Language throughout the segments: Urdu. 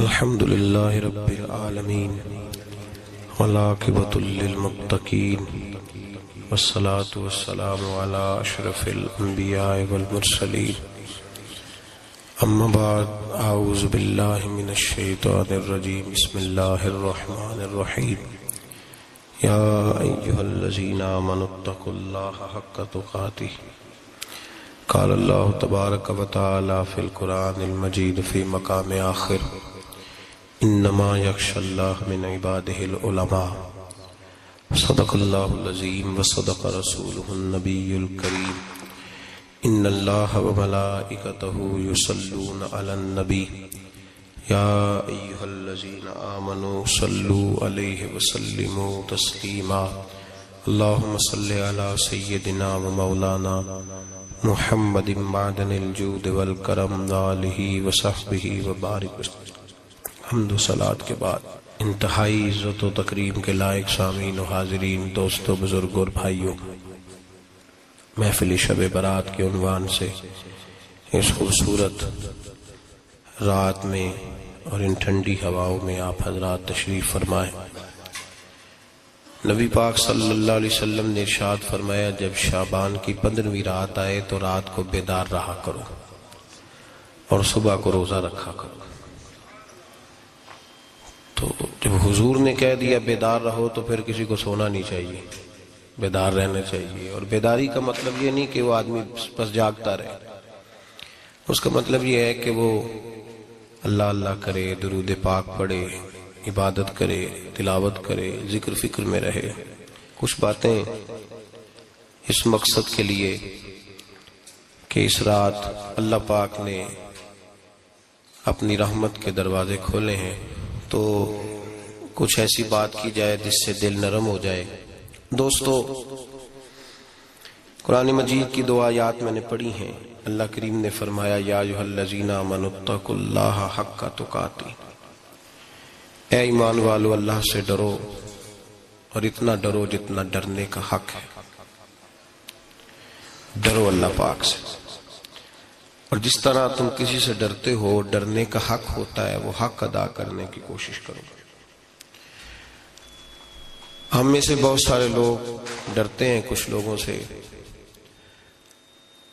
الحمد لله رب العالمين والعاقبة للمتقين والصلاة والسلام على أشرف الأنبياء والمرسلين أما بعد أعوذ بالله من الشيطان الرجيم بسم الله الرحمن الرحيم يا أيها الذين آمنوا اتقوا الله حق تقاته قال الله تبارك وتعالى في القرآن المجيد في مقام آخر انما يخشى الله من عباده العلماء صدق الله العظيم وصدق رسوله النبي الكريم ان الله وملائكته يصلون على النبي يا ايها الذين آمنوا صلوا عليه وسلموا تسليما اللهم صل على سيدنا ومولانا محمد معدن الجود والکرم وآلہ وصحبہ وبارک وسلم۔ حمد و صلات کے بعد انتہائی عزت و تکریم کے لائق سامعین و حاضرین، دوستو، بزرگوں اور بھائیوں، محفل شب برات کے عنوان سے اس خوبصورت رات میں اور ان ٹھنڈی ہواؤں میں آپ حضرات تشریف فرمائیں۔ نبی پاک صلی اللہ علیہ وسلم نے ارشاد فرمایا، جب شعبان کی 15ویں رات آئے تو رات کو بیدار رہا کرو اور صبح کو روزہ رکھا کرو۔ تو جب حضور نے کہہ دیا بیدار رہو تو پھر کسی کو سونا نہیں چاہیے، بیدار رہنا چاہیے۔ اور بیداری کا مطلب یہ نہیں کہ وہ آدمی بس جاگتا رہے، اس کا مطلب یہ ہے کہ وہ اللہ اللہ کرے، درود پاک پڑھے، عبادت کرے، تلاوت کرے، ذکر فکر میں رہے۔ کچھ باتیں اس مقصد کے لیے کہ اس رات اللہ پاک نے اپنی رحمت کے دروازے کھولے ہیں، تو کچھ ایسی بات کی جائے جس سے دل نرم ہو جائے۔ دوستو، قرآن مجید کی 2 آیات میں نے پڑھی ہیں۔ اللہ کریم نے فرمایا، یا ایھا الذین آمنوا اتقوا اللہ حق تقاتہ، اے ایمان والو اللہ سے ڈرو اور اتنا ڈرو جتنا ڈرنے کا حق ہے۔ ڈرو اللہ پاک سے، اور جس طرح تم کسی سے ڈرتے ہو، ڈرنے کا حق ہوتا ہے، وہ حق ادا کرنے کی کوشش کرو۔ ہم میں سے بہت سارے لوگ ڈرتے ہیں کچھ لوگوں سے،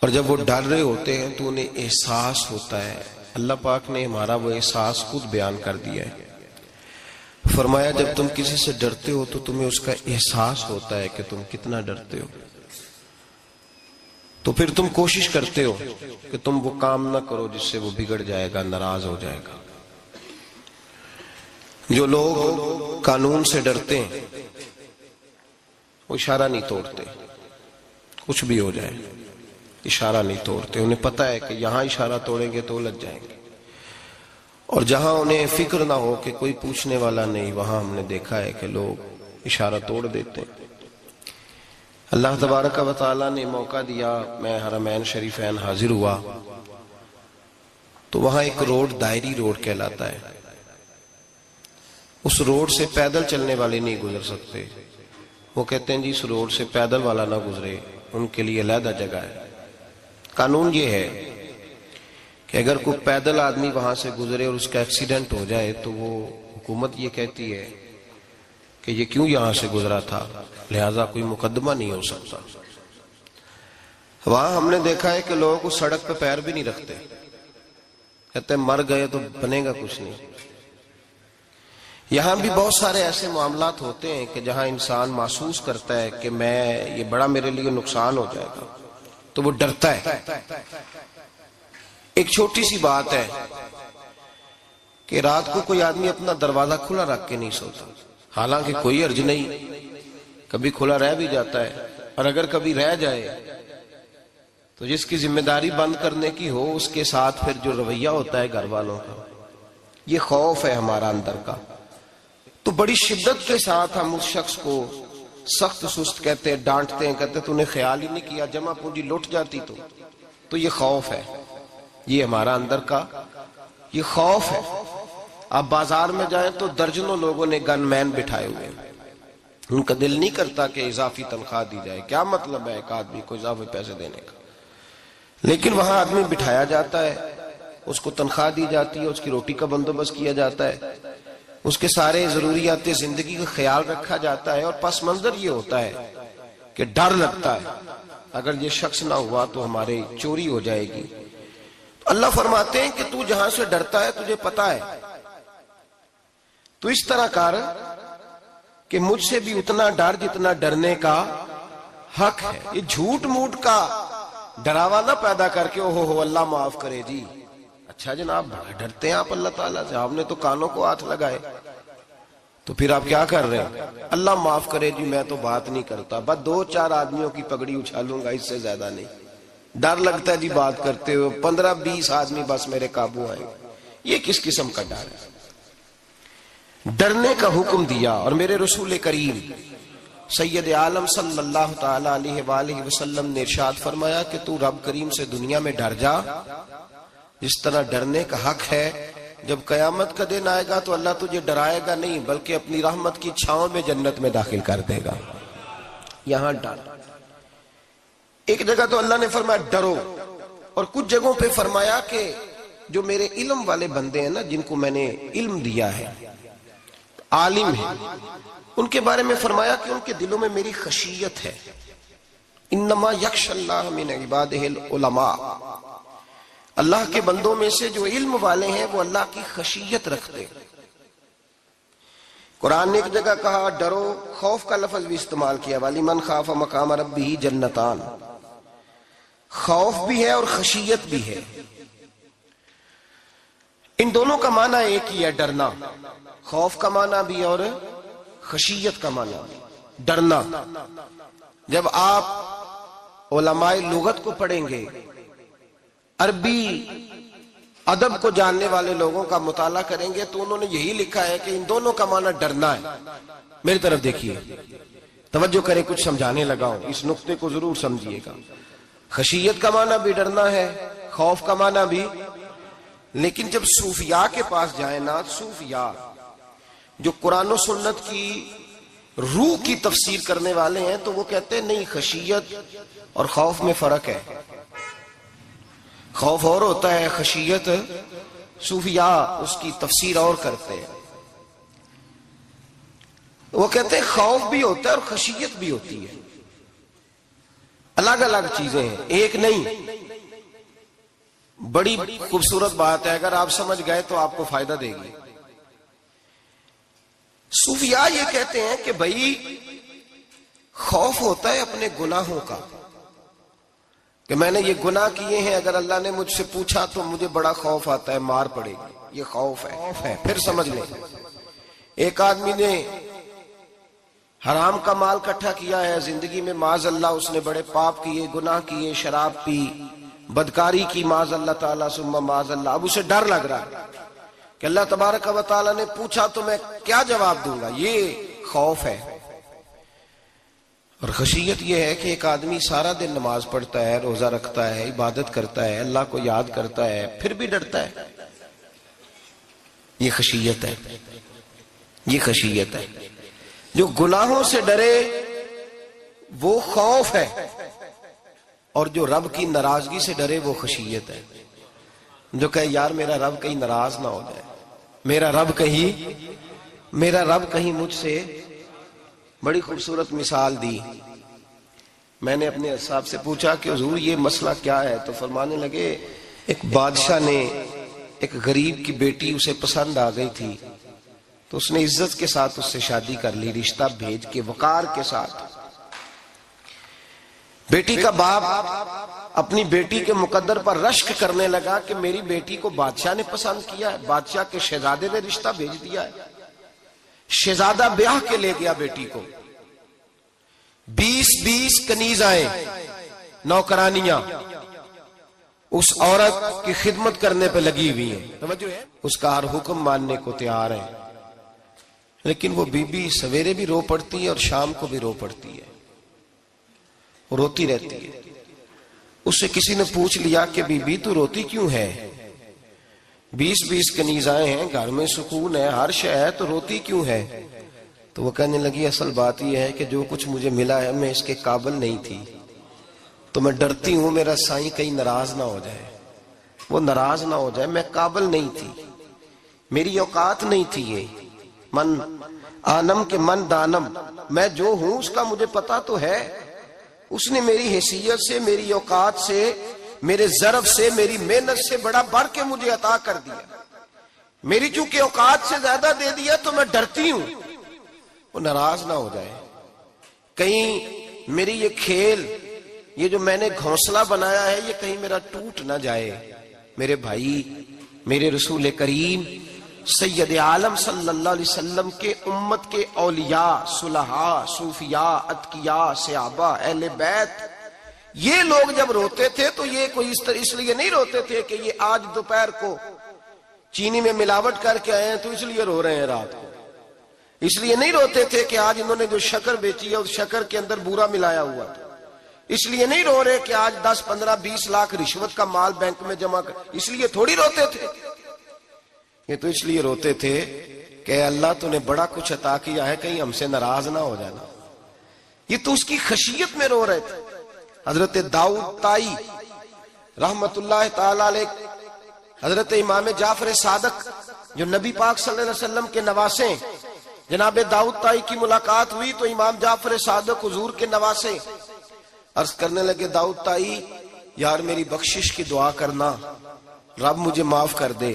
اور جب وہ ڈر رہے ہوتے ہیں تو انہیں احساس ہوتا ہے۔ اللہ پاک نے ہمارا وہ احساس خود بیان کر دیا ہے۔ فرمایا، جب تم کسی سے ڈرتے ہو تو تمہیں اس کا احساس ہوتا ہے کہ تم کتنا ڈرتے ہو، تو پھر تم کوشش کرتے ہو کہ تم وہ کام نہ کرو جس سے وہ بگڑ جائے گا، ناراض ہو جائے گا۔ جو لوگ قانون سے ڈرتے ہیں وہ اشارہ نہیں توڑتے، کچھ بھی ہو جائے اشارہ نہیں توڑتے۔ انہیں پتہ ہے کہ یہاں اشارہ توڑیں گے تو الجھ جائیں گے، اور جہاں انہیں فکر نہ ہو کہ کوئی پوچھنے والا نہیں، وہاں ہم نے دیکھا ہے کہ لوگ اشارہ توڑ دیتے ہیں۔ اللہ تبارک و تعالیٰ نے موقع دیا، میں حرمین شریفین حاضر ہوا تو وہاں ایک روڈ دائری روڈ کہلاتا ہے۔ اس روڈ سے پیدل چلنے والے نہیں گزر سکتے۔ وہ کہتے ہیں جی اس روڈ سے پیدل والا نہ گزرے، ان کے لیے علیحدہ جگہ ہے۔ قانون یہ ہے کہ اگر کوئی پیدل آدمی وہاں سے گزرے اور اس کا ایکسیڈنٹ ہو جائے تو وہ حکومت یہ کہتی ہے کہ یہ کیوں یہاں سے گزرا تھا، لہٰذا کوئی مقدمہ نہیں ہو سکتا۔ وہاں ہم نے دیکھا ہے کہ لوگ اس سڑک پہ پیر بھی نہیں رکھتے، کہتے ہیں مر گئے تو بنے گا کچھ نہیں۔ یہاں بھی بہت سارے ایسے معاملات ہوتے ہیں کہ جہاں انسان محسوس کرتا ہے کہ یہ بڑا میرے لیے نقصان ہو جائے گا، تو وہ ڈرتا ہے۔ ایک چھوٹی سی بات ہے کہ رات کو کوئی آدمی اپنا دروازہ کھلا رکھ کے نہیں سوتا، حالانکہ کوئی حرج نہیں، کبھی کھلا رہ بھی جاتا ہے، اور اگر کبھی رہ جائے تو جس کی ذمہ داری بند کرنے کی ہو اس کے ساتھ پھر جو رویہ ہوتا ہے گھر والوں کا، یہ خوف ہے ہمارا اندر کا، تو بڑی شدت کے ساتھ ہم اس شخص کو سخت سست کہتے ہیں، ڈانٹتے ہیں، کہتے ہیں تو نے خیال ہی نہیں کیا، جمع پونجی لٹ جاتی تو یہ خوف ہے، یہ ہمارا اندر کا یہ خوف ہے۔ آپ بازار میں جائیں تو درجنوں لوگوں نے گن مین بٹھائے ہوئے ہیں، ان کا دل نہیں کرتا کہ اضافی تنخواہ دی جائے، کیا مطلب ہے ایک آدمی کو اضافی پیسے دینے کا، لیکن وہاں آدمی بٹھایا جاتا ہے اس کو تنخواہ دی جاتی ہے، اس کی روٹی کا بندوبست کیا جاتا ہے، اس کے سارے ضروریات زندگی کا خیال رکھا جاتا ہے، اور پس منظر یہ ہوتا ہے کہ ڈر لگتا ہے اگر یہ شخص نہ ہوا تو ہمارے چوری ہو جائے گی۔ اللہ فرماتے ہیں کہ تو جہاں سے ڈرتا ہے تجھے پتا ہے، تو اس طرح کر کہ مجھ سے بھی اتنا ڈر جتنا ڈرنے کا حق ہے۔ یہ جھوٹ موٹ کا ڈراوا نہ پیدا کر کے اوہ اللہ معاف کرے جی، اچھا جناب بڑا ڈرتے ہیں آپ اللہ تعالیٰ سے، آپ نے تو کانوں کو ہاتھ لگائے، تو پھر آپ کیا کر رہے ہیں؟ اللہ معاف کرے جی میں تو بات نہیں کرتا، بس 2-4 آدمیوں کی پگڑی اچھالوں گا، اس سے زیادہ نہیں، ڈر لگتا ہے جی بات کرتے ہوئے، 15-20 آدمی بس میرے قابو آئیں گے۔ یہ کس قسم کا ڈر ہے؟ ڈرنے کا حکم دیا، اور میرے رسول کریم سید عالم صلی اللہ تعالی علیہ وآلہ وسلم نے ارشاد فرمایا کہ تو رب کریم سے دنیا میں ڈر جا جس طرح ڈرنے کا حق ہے، جب قیامت کا دن آئے گا تو اللہ تجھے ڈرائے گا نہیں بلکہ اپنی رحمت کی چھاؤں میں جنت میں داخل کر دے گا۔ یہاں ڈر، ایک جگہ تو اللہ نے فرمایا ڈرو، اور کچھ جگہوں پہ فرمایا کہ جو میرے علم والے بندے ہیں نا، جن کو میں نے علم دیا ہے، عالم ہے، ان کے بارے میں فرمایا کہ ان کے دلوں میں میری خشیت ہے۔ انما یخشی اللہ من عبادہ العلماء، اللہ کے بندوں میں سے جو علم والے ہیں وہ اللہ کی خشیت رکھتے ہیں۔ قرآن نے ایک جگہ کہا ڈرو، خوف کا لفظ بھی استعمال کیا، وَلِمَنْ خَافَ مَقَامَ رَبِّهِ جَنَّتَانِ، خوف بھی ہے اور خشیت بھی ہے۔ ان دونوں کا معنی ایک ہی ہے، ڈرنا، خوف کا معنی بھی اور خشیت کا معنی بھی، ڈرنا۔ جب آپ علماء لغت کو پڑھیں گے، عربی ادب کو جاننے والے لوگوں کا مطالعہ کریں گے تو انہوں نے یہی لکھا ہے کہ ان دونوں کا معنی ڈرنا ہے۔ میری طرف دیکھیے، توجہ کریں، کچھ سمجھانے لگا ہوں، اس نقطے کو ضرور سمجھیے گا۔ خشیت کا معنی بھی ڈرنا ہے، خوف کا معنی بھی، لیکن جب صوفیاء کے پاس جائیں نا، صوفیاء جو قرآن و سنت کی روح کی تفسیر کرنے والے ہیں، تو وہ کہتے ہیں نہیں، خشیت اور خوف میں فرق ہے، خوف اور ہوتا ہے، خشیت صوفیاء اس کی تفسیر اور کرتے ہیں۔ وہ کہتے ہیں خوف بھی ہوتا ہے اور خشیت بھی ہوتی ہے، الگ الگ چیزیں ہیں، ایک نہیں۔ بڑی خوبصورت بات ہے، اگر آپ سمجھ گئے تو آپ کو فائدہ دے گی۔ صوفیاء یہ کہتے ہیں کہ بھائی خوف ہوتا ہے اپنے گناہوں کا، کہ میں نے یہ گناہ کیے ہیں، اگر اللہ نے مجھ سے پوچھا تو مجھے بڑا خوف آتا ہے، مار پڑے گی، یہ خوف ہے۔ پھر سمجھ لیں، ایک آدمی نے حرام کا مال اکٹھا کیا ہے زندگی میں، معاذ اللہ اس نے بڑے پاپ کیے، گناہ کیے، شراب پی، بدکاری کی، معاذ اللہ تعالیٰ ثم معاذ اللہ، اب اسے ڈر لگ رہا ہے کہ اللہ تبارک و تعالیٰ نے پوچھا تو میں کیا جواب دوں گا، یہ خوف ہے۔ اور خشیت یہ ہے کہ ایک آدمی سارا دن نماز پڑھتا ہے، روزہ رکھتا ہے، عبادت کرتا ہے، اللہ کو یاد کرتا ہے، پھر بھی ڈرتا ہے، یہ خشیت ہے، یہ خشیت ہے۔ جو گناہوں سے ڈرے وہ خوف ہے، اور جو رب کی ناراضگی سے ڈرے وہ خشیت ہے۔ جو کہے یار میرا رب کہیں ناراض نہ ہو جائے، میرا رب کہیں مجھ سے، بڑی خوبصورت مثال دی۔ میں نے اپنے صاحب سے پوچھا کہ حضور یہ مسئلہ کیا ہے، تو فرمانے لگے ایک بادشاہ نے ایک غریب کی بیٹی اسے پسند آ گئی تھی، تو اس نے عزت کے ساتھ اس سے شادی کر لی، رشتہ بھیج کے وقار کے ساتھ۔ بیٹی کا باپ اپنی بیٹی کے مقدر پر رشک کرنے لگا کہ میری بیٹی کو بادشاہ نے پسند کیا ہے، بادشاہ کے شہزادے نے رشتہ بھیج دیا ہے۔ شہزادہ بیاہ کے لے گیا بیٹی کو، 20 کنیزائیں، نوکرانیاں اس عورت کی خدمت کرنے پہ لگی ہوئی ہیں، اس کا ہر حکم ماننے کو تیار ہے، لیکن وہ بی بی سویرے بھی رو پڑتی ہے اور شام کو بھی رو پڑتی ہے، روتی رہتی ہے۔ اس سے کسی نے پوچھ لیا کہ بی بی تو روتی کیوں ہے، 20 کنیزائیں ہیں، گھر میں سکون ہے، ہر شے ہے، تو روتی کیوں ہے؟ تو وہ کہنے لگی اصل بات یہ ہے کہ جو کچھ مجھے ملا ہے میں اس کے قابل نہیں تھی، تو میں ڈرتی ہوں میرا سائیں کہیں ناراض نہ ہو جائے۔ وہ ناراض نہ ہو جائے، میں قابل نہیں تھی، میری اوقات نہیں تھی، یہ من آنم کے من دانم، میں جو ہوں اس کا مجھے پتا تو ہے، اس نے میری حیثیت سے، میری اوقات سے، میرے ظرف سے، میری محنت سے بڑا بڑھ کے مجھے عطا کر دیا، میری چونکہ اوقات سے زیادہ دے دیا تو میں ڈرتی ہوں وہ ناراض نہ ہو جائے، کہیں میری یہ کھیل، یہ جو میں نے گھونسلہ بنایا ہے، یہ کہیں میرا ٹوٹ نہ جائے۔ میرے بھائی، میرے رسول کریم سید عالم صلی اللہ علیہ وسلم کے امت کے اولیاء، صلحاء، صوفیاء، اتقیاء، صحابہ، اہل بیت، یہ لوگ جب روتے تھے تو یہ کوئی اس لیے نہیں روتے تھے کہ یہ آج دوپہر کو چینی میں ملاوٹ کر کے آئے ہیں تو اس لیے رو رہے ہیں رات کو، اس لیے نہیں روتے تھے کہ آج انہوں نے جو شکر بیچی ہے اس شکر کے اندر بورا ملایا ہوا تھا، اس لیے نہیں رو رہے کہ آج 10 15 20 لاکھ رشوت کا مال بینک میں جمع کر، اس لیے تھوڑی روتے تھے، یہ تو اس لیے روتے تھے کہ اللہ تو نے بڑا کچھ عطا کیا ہے، کہیں ہم سے ناراض نہ ہو جانا، یہ تو اس کی خشیت میں رو رہے تھے۔ حضرت داؤد طائی رحمت اللہ تعالی علیہ، حضرت امام جعفر صادق جو نبی پاک صلی اللہ علیہ وسلم کے نواسے، جناب داؤد طائی کی ملاقات ہوئی تو امام جعفر صادق حضور کے نواسے عرض کرنے لگے، داؤد طائی یار میری بخشش کی دعا کرنا، رب مجھے معاف کر دے۔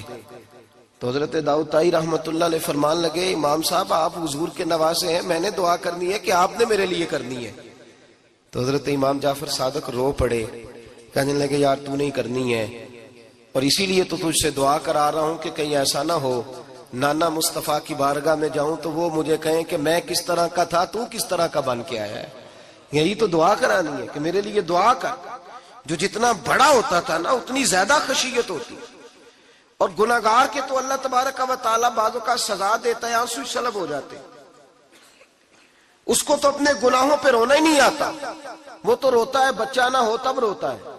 تو حضرت داؤد طائی رحمت اللہ علیہ فرمان لگے، امام صاحب آپ حضور کے نواسے ہیں، میں نے دعا کرنی ہے کہ آپ نے میرے لیے کرنی ہے؟ تو حضرت امام جعفر صادق رو پڑے، کہنے لگے یار تو نہیں کرنی ہے، اور اسی لیے تو تجھ سے دعا کرا رہا ہوں کہ کہیں ایسا نہ ہو نانا مصطفیٰ کی بارگاہ میں جاؤں تو وہ مجھے کہیں کہ میں کس طرح کا تھا تو کس طرح کا بن کے آیا ہے، یہی تو دعا کرانی ہے کہ میرے لیے دعا کر۔ جو جتنا بڑا ہوتا تھا نا اتنی زیادہ خشیت ہوتی، اور گناہگار کے تو اللہ تبارک و تعالیٰ بعضوں کا سزا دیتا ہے، آنسو سلب ہو جاتے، اس کو تو اپنے گناہوں پہ رونا ہی نہیں آتا، وہ تو روتا ہے بچہ نہ ہو تب روتا ہے،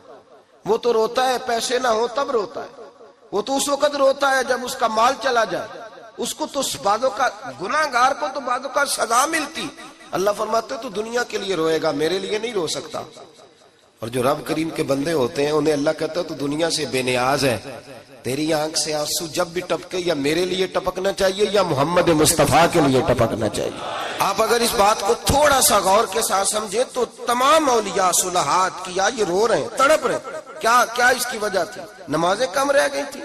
وہ تو روتا ہے پیسے نہ ہو تب روتا ہے، وہ تو اس وقت روتا ہے جب اس کا مال چلا جائے، اس کو تو بعضوں کا گناہگار کو تو بعضوں کا سزا ملتی، اللہ فرماتے تو دنیا کے لیے روئے گا، میرے لیے نہیں رو سکتا۔ اور جو رب کریم کے بندے ہوتے ہیں انہیں اللہ کہتا ہے تو دنیا سے بے نیاز ہے، تیری آنکھ سے آنسو جب بھی ٹپکے یا میرے لیے ٹپکنا چاہیے یا محمد مصطفیٰ کے لیے ٹپکنا چاہیے۔ آپ اگر اس بات کو تھوڑا سا غور کے ساتھ سمجھے تو تمام اولیاء صلحاء کیا یہ رو رہے ہیں، تڑپ رہے ہیں، کیا اس کی وجہ تھی؟ نمازیں کم رہ گئی تھی،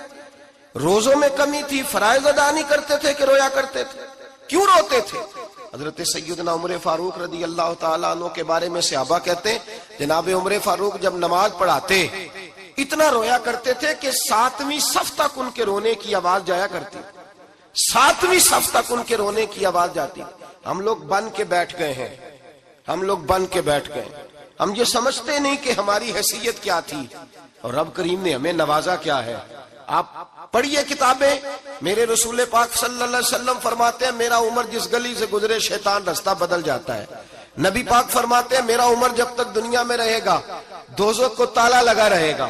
روزوں میں کمی تھی، فرائض ادا نہیں کرتے تھے کہ رویا کرتے تھے؟ کیوں روتے تھے؟ حضرت سیدنا عمر فاروق رضی اللہ تعالیٰ عنہ کے بارے میں صحابہ کہتے ہیں، جناب عمر فاروق جب نماز پڑھاتے اتنا رویا کرتے تھے کہ 7ویں صف تک ان کے رونے کی آواز جایا کرتی، 7ویں صف تک ان کے رونے کی آواز جاتی۔ ہم لوگ بن کے بیٹھ گئے ہیں، ہم لوگ بن کے بیٹھ گئے، ہم یہ سمجھتے نہیں کہ ہماری حیثیت کیا تھی اور رب کریم نے ہمیں نوازا کیا ہے۔ آپ پڑھیے کتابیں، میرے رسول پاک صلی اللہ علیہ وسلم فرماتے ہیں میرا عمر جس گلی سے گزرے شیطان رستہ بدل جاتا ہے۔ نبی پاک فرماتے ہیں میرا عمر جب تک دنیا میں رہے گا دوزخ کو تالا لگا رہے گا۔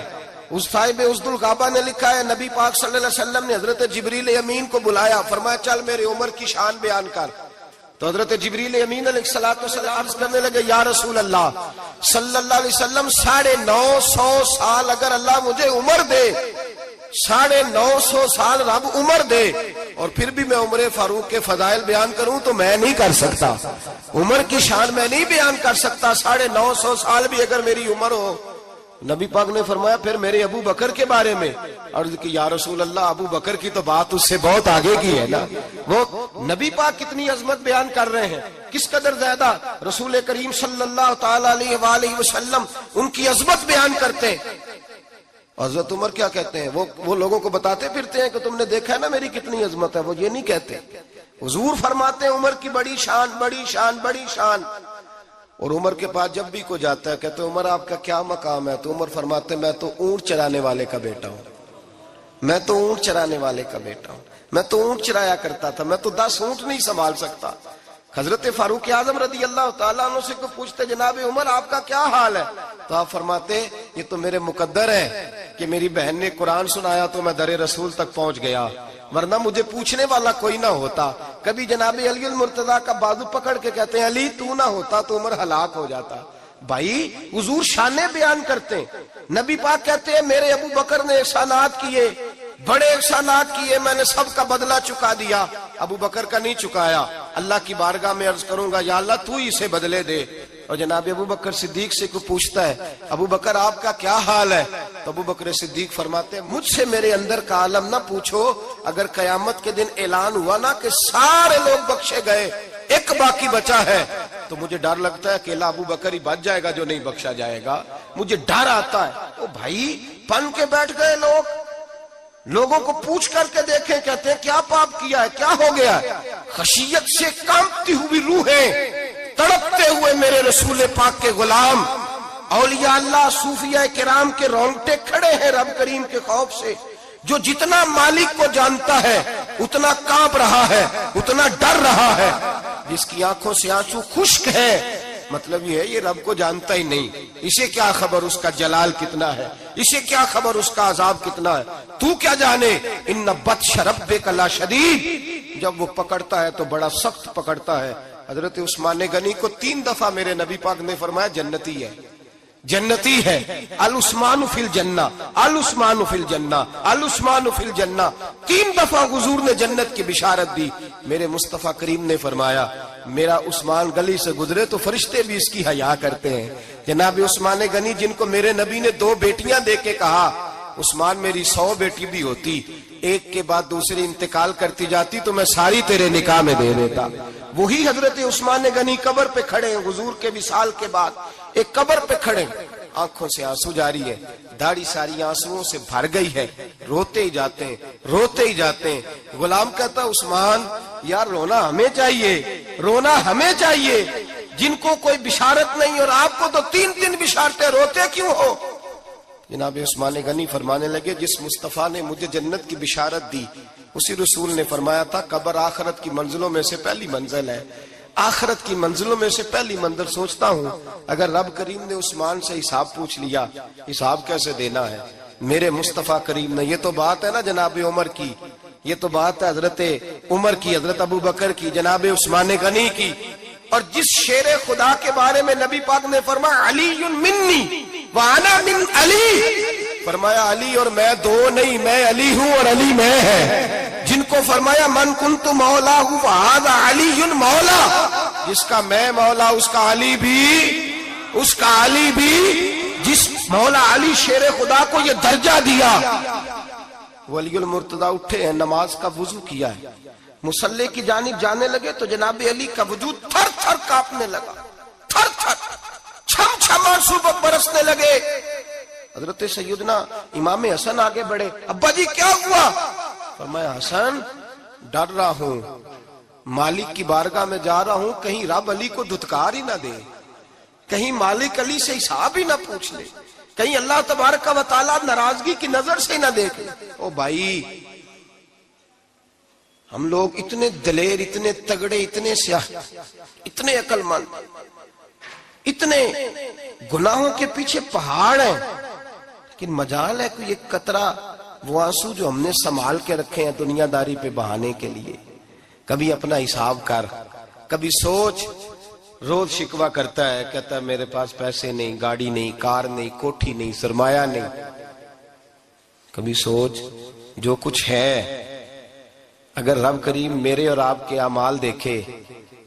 اس صاحب عزد الغابہ نے لکھا ہے نبی پاک صلی اللہ علیہ وسلم نے حضرت جبریل امین کو بلایا، فرمایا چل میرے عمر کی شان بیان کر۔ تو حضرت جبریل امین علیہ السلام عرض کرنے لگے یا رسول اللہ صلی اللہ علیہ وسلم 950 سال اگر اللہ مجھے عمر دے، 950 سال رب عمر دے، اور پھر بھی میں عمر فاروق کے فضائل بیان کروں تو میں نہیں کر سکتا، عمر کی شان میں نہیں بیان کر سکتا، 950 سال بھی اگر میری عمر ہو۔ نبی پاک نے فرمایا پھر میرے ابو بکر کے بارے میں، عرض کی یا رسول اللہ ابو بکر کی تو بات اس سے بہت آگے کی ہے نا، وہ نبی پاک کتنی عظمت بیان کر رہے ہیں، کس قدر زیادہ رسول کریم صلی اللہ تعالی علیہ وآلہ وسلم ان کی عظمت بیان کرتے ہیں۔ حضرت عمر کیا کہتے ہیں، وہ لوگوں کو بتاتے پھرتے ہیں کہ تم نے دیکھا ہے نا میری کتنی عظمت ہے، وہ یہ نہیں کہتے، حضور فرماتے ہیں عمر کی بڑی شان بڑی شان بڑی شان۔ اور عمر کے پاس جب بھی کوئی جاتا ہے کہتے ہیں عمر آپ کا کیا مقام ہے، تو عمر فرماتے ہیں میں تو اونٹ چرانے والے کا بیٹا ہوں، میں تو اونٹ چرانے والے کا بیٹا ہوں، میں تو اونٹ چرایا کرتا تھا، میں تو 10 اونٹ نہیں سنبھال سکتا۔ حضرت فاروق اعظم رضی اللہ تعالیٰ عنہ سے کو پوچھتے جناب عمر آپ کا کیا حال ہے، تو آپ فرماتے یہ تو میرے مقدر ہے کہ میری بہن نے قرآن سنایا تو میں در رسول تک پہنچ گیا، ورنہ مجھے پوچھنے والا کوئی نہ ہوتا۔ کبھی جناب علی المرتضیٰ کا بازو پکڑ کے کہتے ہیں علی تو نہ ہوتا تو عمر ہلاک ہو جاتا، بھائی حضور شانے بیان کرتے ہیں. نبی پاک کہتے ہیں میرے ابو بکر نے احسانات کیے, بڑے احسانات کیے, میں نے سب کا بدلہ چکا دیا, ابو بکر کا نہیں چکایا. اللہ کی بارگاہ میں عرض کروں گا یا اللہ تو ہی اسے بدلے دے. اور جناب ابو بکر صدیق سے کوئی پوچھتا ہے ابو بکر آپ کا کیا حال ہے, تو ابو بکر صدیق فرماتے ہیں مجھ سے میرے اندر کا عالم نہ پوچھو, اگر قیامت کے دن اعلان ہوا نا کہ سارے لوگ بخشے گئے ایک باقی بچا ہے, تو مجھے ڈر لگتا ہے اکیلا ابو بکر ہی بچ جائے گا جو نہیں بخشا جائے گا, مجھے ڈر آتا ہے. تو بھائی پن کے بیٹھ گئے لوگ, لوگوں کو پوچھ کر کے دیکھیں, کہتے ہیں کیا پاپ کیا ہے, کیا ہو گیا ہے. خشیت سے کانپتی ہوئی روحیں, تڑپتے ہوئے میرے رسول پاک کے غلام, اولیاء اللہ صوفیاء کرام کے رونگٹے کھڑے ہیں رب کریم کے خوف سے. جو جتنا مالک کو جانتا ہے اتنا کانپ رہا ہے, اتنا ڈر رہا ہے. جس کی آنکھوں سے آنسو خشک ہے, مطلب یہ ہے یہ رب کو جانتا ہی نہیں, اسے کیا خبر اس کا جلال کتنا ہے, اسے کیا خبر اس کا عذاب کتنا ہے, تو کیا جانے. ان بطش ربک لشدید, جب وہ پکڑتا ہے تو بڑا سخت پکڑتا ہے. حضرت عثمان غنی کو 3 دفعہ میرے نبی پاک نے فرمایا جنتی ہے, جنتی ہے. العثمان فی الجنہ, العثمان فی الجنہ, العثمان فی الجنہ, 3 دفعہ حضور نے جنت کی بشارت دی. میرے مصطفیٰ کریم نے فرمایا میرا عثمان گلی سے گزرے تو فرشتے بھی اس کی حیا کرتے ہیں. جناب عثمان غنی جن کو میرے نبی نے 2 بیٹیاں دے کے کہا عثمان میری 100 بیٹی بھی ہوتی, ایک کے بعد دوسری انتقال کرتی جاتی تو میں ساری تیرے نکاح میں دے دیتا. وہی حضرت عثمان غنی قبر پہ کھڑے ہیں حضور کے وصال کے بعد, ایک قبر پہ کھڑے, آنکھوں سے آنسو جاری ہے, داڑھی ساری آنسوؤں سے بھر گئی ہے, روتے ہی جاتے ہیں, روتے ہی جاتے ہیں. غلام کہتا عثمان یار رونا ہمیں چاہیے, رونا ہمیں چاہیے, جن کو کوئی بشارت نہیں اور آپ کو تو 3 بشارتیں, روتے کیوں ہو. جناب عثمان غنی فرمانے لگے جس مصطفیٰ نے مجھے جنت کی بشارت دی اسی رسول نے فرمایا تھا قبر آخرت کی منزلوں میں سے پہلی منزل ہے, آخرت کی منزلوں میں سے پہلی منزل. سوچتا ہوں اگر رب کریم نے عثمان سے حساب پوچھ لیا, حساب کیسے دینا ہے میرے مصطفیٰ کریم نے. یہ تو بات ہے نا جناب عمر کی, یہ تو بات ہے حضرت عمر کی, حضرت ابو بکر کی, جناب عثمان غنی کی. اور جس شیر خدا کے بارے میں نبی پاک نے فرمایا علی منی وانا من علی, فرمایا علی اور میں 2 نہیں, میں علی ہوں اور علی میں ہے. جن کو فرمایا من کنت مولا ہوں فہذا علی مولا, جس کا میں مولا اس کا علی بھی, اس کا علی بھی. جس مولا علی شیر خدا کو یہ درجہ دیا. ولی المرتضی اٹھے ہیں, نماز کا وضو کیا ہے, مصلی کی جانب جانے لگے تو جناب علی کا وجود تھر تھر کانپنے لگا, تھر تھر, چھم چھم آنسو برسنے لگے. حضرت سیدنا امام حسن آگے بڑھے, ابا جی کیا ہوا. فرمایا حسن ڈر رہا ہوں, مالک کی بارگاہ میں جا رہا ہوں, کہیں رب علی کو دھتکار ہی نہ دے, کہیں مالک علی سے حساب ہی نہ پوچھ لے, کہیں اللہ تبارک و تعالیٰ ناراضگی کی نظر سے نہ دیکھ لے. او بھائی ہم لوگ اتنے دلیر, اتنے تگڑے, اتنے سیاہ, اتنے عقل مند, اتنے گناہوں کے پیچھے پہاڑ ہیں, لیکن مجال ہے کوئی ایک قطرہ وہ آنسو جو ہم نے سنبھال کے رکھے ہیں دنیا داری پہ بہانے کے لیے. کبھی اپنا حساب کر, کبھی سوچ. روز شکوہ کرتا ہے, کہتا ہے میرے پاس پیسے نہیں, گاڑی نہیں, کار نہیں, کوٹھی نہیں, سرمایہ نہیں. کبھی سوچ جو کچھ ہے اگر رب کریم میرے اور آپ کے اعمال دیکھے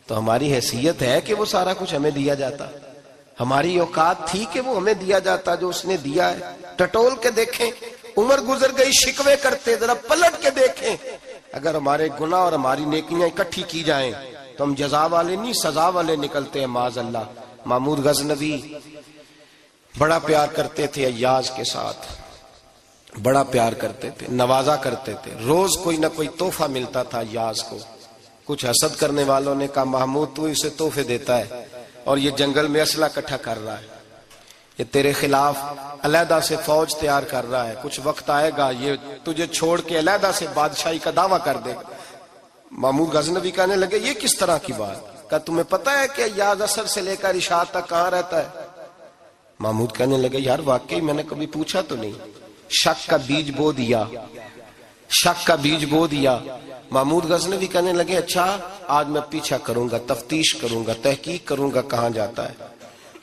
تو ہماری حیثیت ہے کہ وہ سارا کچھ ہمیں دیا جاتا, ہماری اوقات تھی کہ وہ ہمیں دیا جاتا جو اس نے دیا ہے. ٹٹول کے دیکھیں, عمر گزر گئی شکوے کرتے, ذرا پلٹ کے دیکھیں. اگر ہمارے گناہ اور ہماری نیکیاں اکٹھی کی جائیں تو ہم جزا والے نہیں سزا والے نکلتے ہیں معاذ اللہ. محمود غزنوی بڑا پیار کرتے تھے ایاز کے ساتھ, بڑا پیار کرتے تھے, نوازا کرتے تھے. روز کوئی نہ کوئی تحفہ ملتا تھا ایاز کو. کچھ حسد کرنے والوں نے کہا محمود تو اسے تحفے دیتا ہے اور یہ جنگل میں اسلحہ اکٹھا کر رہا ہے, یہ تیرے خلاف علیحدہ سے فوج تیار کر رہا ہے, کچھ وقت آئے گا یہ تجھے چھوڑ کے علیحدہ سے بادشاہی کا دعویٰ کر دے گا. محمود غزنوی کہنے لگے یہ کس طرح کی بات, کہا تمہیں پتہ ہے کہ ایاز عصر سے لے کر عشاء تک کہاں رہتا ہے. محمود کہنے لگے یار واقعی میں نے کبھی پوچھا تو نہیں. شک کا بیج بو دیا, شک کا بیج بو دیا. محمود غزنوی کہنے لگے اچھا آج میں پیچھا کروں گا, تفتیش کروں گا, تحقیق کروں گا کہاں جاتا ہے.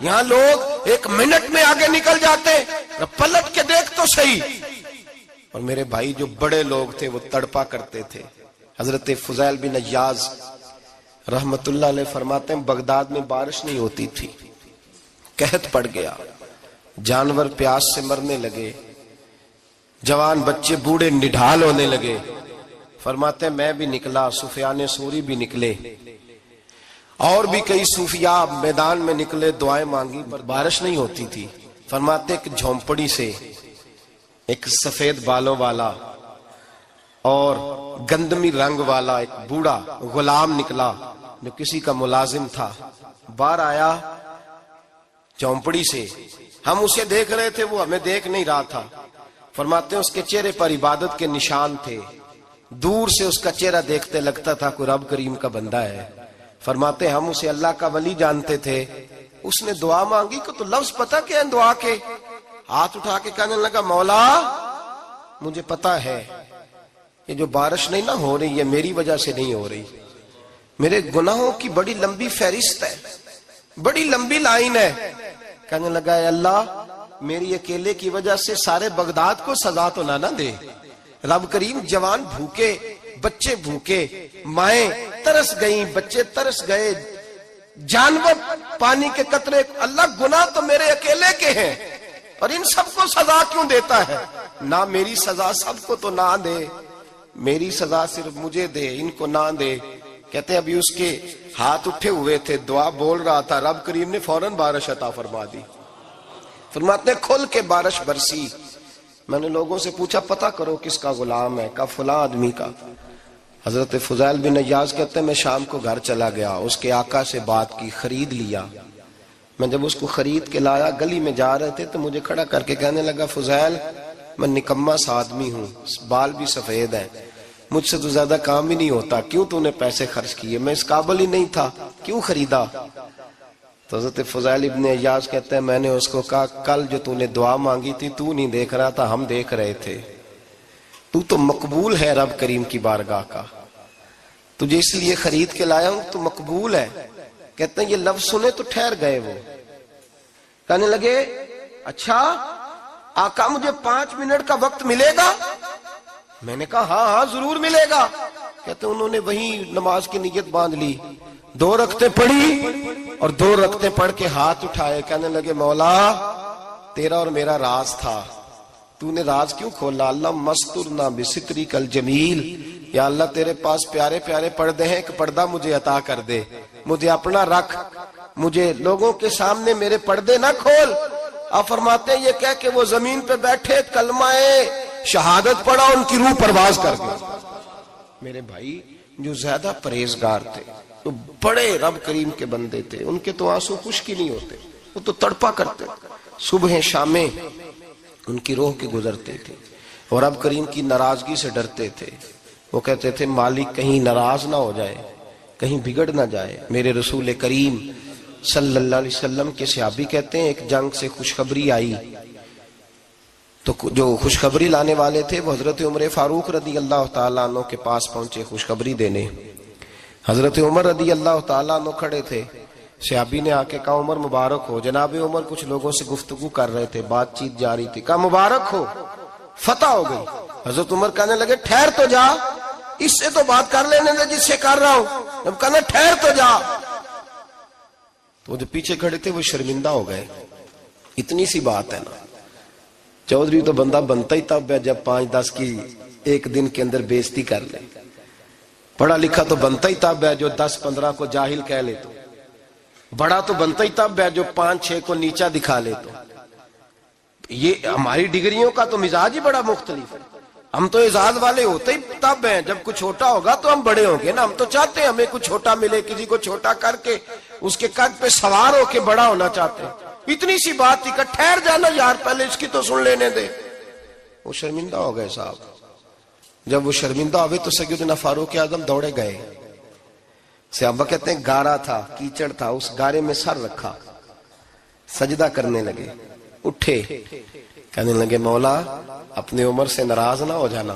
یہاں لوگ 1 منٹ میں آگے نکل جاتے، پلٹ کے دیکھ تو صحیح۔ اور میرے بھائی جو بڑے لوگ تھے وہ تڑپا کرتے تھے۔ حضرت فضیل بن عیاض رحمت اللہ علیہ فرماتے ہیں بغداد میں بارش نہیں ہوتی تھی، قحط پڑ گیا، جانور پیاس سے مرنے لگے، جوان بچے بوڑھے نڈھال ہونے لگے۔ فرماتے ہیں میں بھی نکلا، سفیان ثوری بھی نکلے، اور بھی کئی صوفیاء میدان میں نکلے، دعائیں مانگی، پر بارش نہیں ہوتی تھی۔ فرماتے ایک جھونپڑی سے ایک سفید بالوں والا اور گندمی رنگ والا ایک بوڑھا غلام نکلا جو کسی کا ملازم تھا، باہر آیا جھونپڑی سے، ہم اسے دیکھ رہے تھے، وہ ہمیں دیکھ نہیں رہا تھا۔ فرماتے ہیں اس کے چہرے پر عبادت کے نشان تھے، دور سے اس کا چہرہ دیکھتے لگتا تھا کوئی رب کریم کا بندہ ہے۔ فرماتے ہیں ہم اسے اللہ کا ولی جانتے تھے۔ اس نے دعا مانگی کہ تو لفظ پتہ کیا ہے دعا کے؟ ہاتھ اٹھا کے کہنے لگا مولا مجھے پتا ہے یہ جو بارش نہیں نہ ہو رہی ہے میری وجہ سے نہیں ہو رہی، میرے گناہوں کی بڑی لمبی فہرست ہے، بڑی لمبی لائن ہے۔ کہنے لگا اے اللہ میری اکیلے کی وجہ سے سارے بغداد کو سزا تو نہ دے، رب کریم جوان بھوکے، بچے بھوکے، مائیں ترس گئیں، بچے ترس گئے، جانور پانی کے قطرے، اللہ گناہ تو میرے اکیلے کے ہیں اور ان سب کو سزا کیوں دیتا ہے؟ نہ میری سزا سب کو تو نہ دے، میری سزا صرف مجھے دے، ان کو نہ دے۔ کہتے ہیں ابھی اس کے ہاتھ اٹھے ہوئے تھے، دعا بول رہا تھا، رب کریم نے فوراً بارش عطا فرما دی۔ فرماتے ہیں کھل کے بارش برسی۔ میں نے لوگوں سے پوچھا پتہ کرو کس کا غلام ہے، کہا فلاں آدمی کا۔ حضرت فضیل بن عیاض کہتے ہیں میں شام کو گھر چلا گیا، اس کے آقا سے بات کی، خرید لیا۔ میں جب اس کو خرید کے لایا، گلی میں جا رہے تھے تو مجھے کھڑا کر کے کہنے لگا فضیل میں نکما سا آدمی ہوں، بال بھی سفید ہیں، مجھ سے تو زیادہ کام ہی نہیں ہوتا، کیوں تو نے پیسے خرچ کیے؟ میں اس قابل ہی نہیں تھا، کیوں خریدا؟ تو حضرت فضیل ابن عیاض کہتے ہیں میں نے اس کو کہا کل جو تو نے دعا مانگی تھی تو نہیں دیکھ رہا تھا، ہم دیکھ رہے تھے، تو مقبول ہے رب کریم کی بارگاہ کا، تجھے اس لیے خرید کے لایا ہوں تو مقبول ہے۔ کہتے ہیں یہ لفظ سنے تو ٹھہر گئے، وہ کہنے لگے اچھا آقا مجھے 5 منٹ کا وقت ملے گا؟ میں نے کہا ہاں ضرور ملے گا۔ کہتے ہیں انہوں نے وہی نماز کی نیت باندھ لی، 2 رکعتیں پڑھی اور 2 رکعتیں پڑھ کے ہاتھ اٹھائے، کہنے لگے مولا تیرا اور میرا راز تھا، تو نے راز کیوں کھولا؟ اللہ مسترنا بستری کل جمیل، یا اللہ تیرے پاس پیارے پیارے پردے ہیں، ایک پردہ مجھے عطا کر دے، مجھے اپنا رکھ، مجھے لوگوں کے سامنے میرے پردے نہ کھول۔ آپ فرماتے ہیں یہ کہہ کہ وہ زمین پہ بیٹھے کلمہ شہادت پڑھا، ان کی روح پرواز کر گئی۔ میرے بھائی جو زیادہ پرہیزگار تھے، جو بڑے رب کریم کے بندے تھے، ان کے تو آنسو خشک ہی نہیں ہوتے، وہ تو تڑپا کرتے، صبح شامیں ان کی روح کے گزرتے تھے اور رب کریم کی ناراضگی سے ڈرتے تھے۔ وہ کہتے تھے مالک کہیں ناراض نہ ہو جائے، کہیں بگڑ نہ جائے۔ میرے رسول کریم صلی اللہ علیہ وسلم کے صحابی کہتے ہیں ایک جنگ سے خوشخبری آئی تو جو خوشخبری لانے والے تھے وہ حضرت عمر فاروق رضی اللہ تعالیٰ عنہ کے پاس پہنچے خوشخبری دینے۔ حضرت عمر رضی اللہ تعالیٰ عنہ کھڑے تھے، صحابی نے آ کے کہا عمر مبارک ہو۔ جناب عمر کچھ لوگوں سے گفتگو کر رہے تھے، بات چیت جاری تھی، کہا مبارک ہو فتح ہو گئی۔ حضرت عمر کہنے لگے ٹھہر تو جا، اس سے تو بات کر لینے دے جس سے کر رہا ہوں، جب کہنا ٹھہر تو جا تو جو پیچھے کھڑے تھے وہ شرمندہ ہو گئے۔ اتنی سی بات ہے نا، چودھری تو بندہ بنتا ہی تب ہے جب 5-10 کی ایک دن کے اندر بےزتی کر لے، پڑھا لکھا تو بنتا ہی تب ہے جو 10-15 کو جاہل کہہ لے، تو بڑا تو بنتا ہی تب ہے جو 5-6 کو نیچا دکھا لے۔ تو یہ ہماری ڈگریوں کا تو مزاج ہی بڑا مختلف ہے، ہم تو اعزاز والے ہوتے ہی تب ہیں جب کچھ چھوٹا ہوگا تو ہم بڑے ہوں گے نا، ہم تو چاہتے ہیں ہمیں کچھ چھوٹا ملے، کسی کو چھوٹا کر کے اس کے قد پہ سوار ہو کے بڑا ہونا چاہتے ہیں۔ اتنی سی بات تھی کہ ٹھہر جانا یار پہلے اس کی تو سن لینے دے۔ وہ شرمندہ ہو گئے صاحب، جب وہ شرمندہ ہوئے تو سیدنا فاروق اعظم دوڑے گئے۔ صحابہ کہتے ہیں گارا تھا، کیچڑ تھا، اس گارے میں سر رکھا، سجدہ کرنے لگے، اٹھے، کہنے لگے مولا اپنے عمر سے ناراض نہ ہو جانا،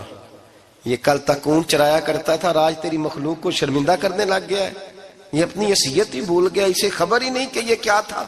یہ کل تک اونٹ چرایا کرتا تھا، آج تیری مخلوق کو شرمندہ کرنے لگ گیا ہے، یہ اپنی حیثیت ہی بھول گیا، اسے خبر ہی نہیں کہ یہ کیا تھا۔